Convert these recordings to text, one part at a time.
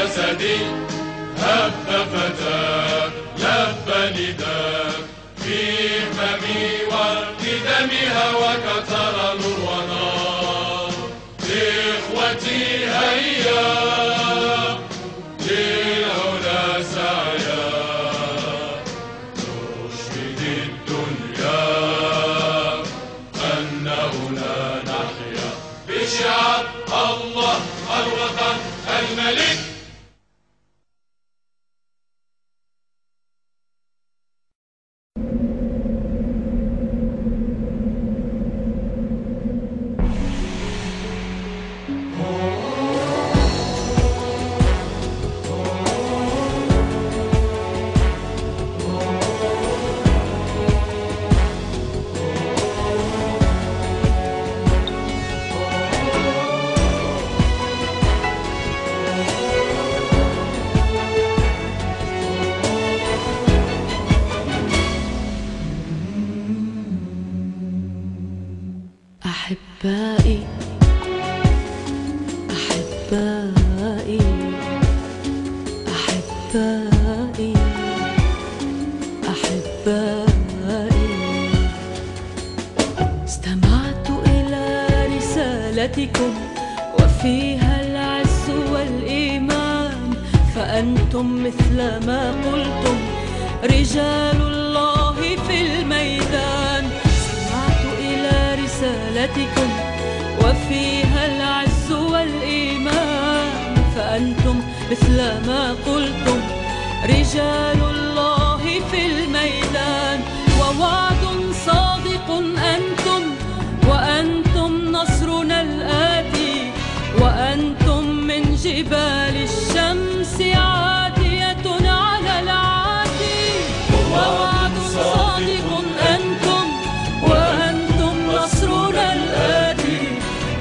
جسدي هب فتاك لب نداك في فمي وبدمي هواك ترى نور ونار. إخوتي هيا للعلا سعيا نشهد الدنيا أنه لا نحيا بشعار الله الوطن الملك. أحبائي أحبائي أحبائي أحبائي، استمعت إلى رسالتكم وفيها العز والإيمان، فأنتم مثل ما قلتم رجال الله في الميدان. رسالتكم وفيها العز والإيمان، فأنتم مثل ما قلتم رجال الله في الميدان. ووعد صادق أنتم، وأنتم نصرنا الآتي، وأنتم من جبال الشمس عاتية على العاتي. ووعد صادق أنتم، وأنتم نصرنا الآتي،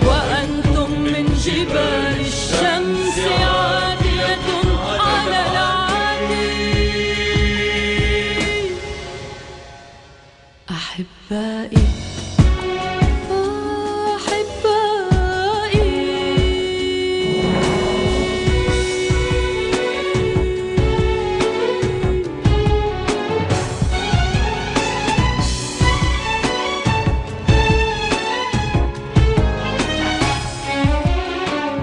وأنتم من جبال الشمس عاتية على العاتي. أحبائي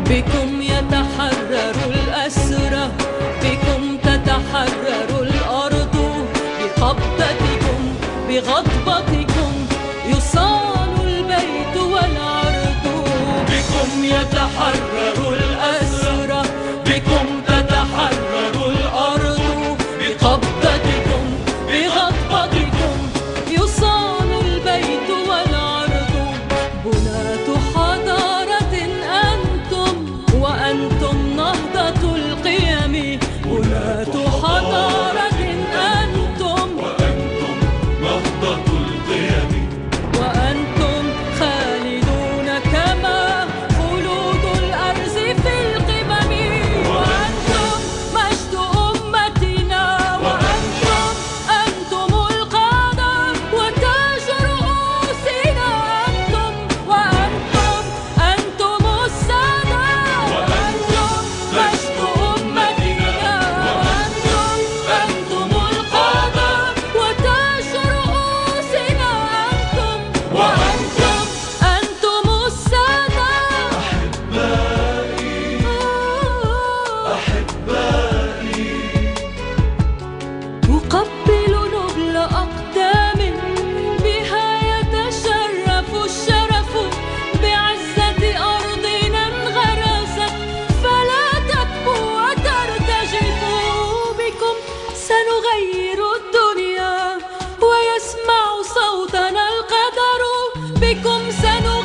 بكم يتحرر الأسرى، بكم تتحرر الأرض، بقبضتكم بغضبتكم يصان البيت والعرض. بكم يتحرر الأسرى، بكم تتحرر الأرض، بقبضتكم بغضبتكم يصان البيت والعرض. بناة حضارة وأنتم نهضة القيم، بناة حضارة أنتم، وأنتم نهضة القيم، وأنتم خالدون كما خلود الأرز في القمم. وأنتم مجد أمتنا، وأنتم أنتم القادة وتاج رؤوسنا. أنتم وأنتم أنتم السادة، مجد أمتنا، وأنتم أنتم القادة وتاج رؤوسنا. أنتم وأنتم أنتم السادة. أحبائي أقبل نبل أقدام بها يتشرف الشرف، بعزة أرضنا انغرست فلا تكبوا وترتجفوا. بكم سنغير الدنيا ويسمع صوتنا القدر، بكم سنغير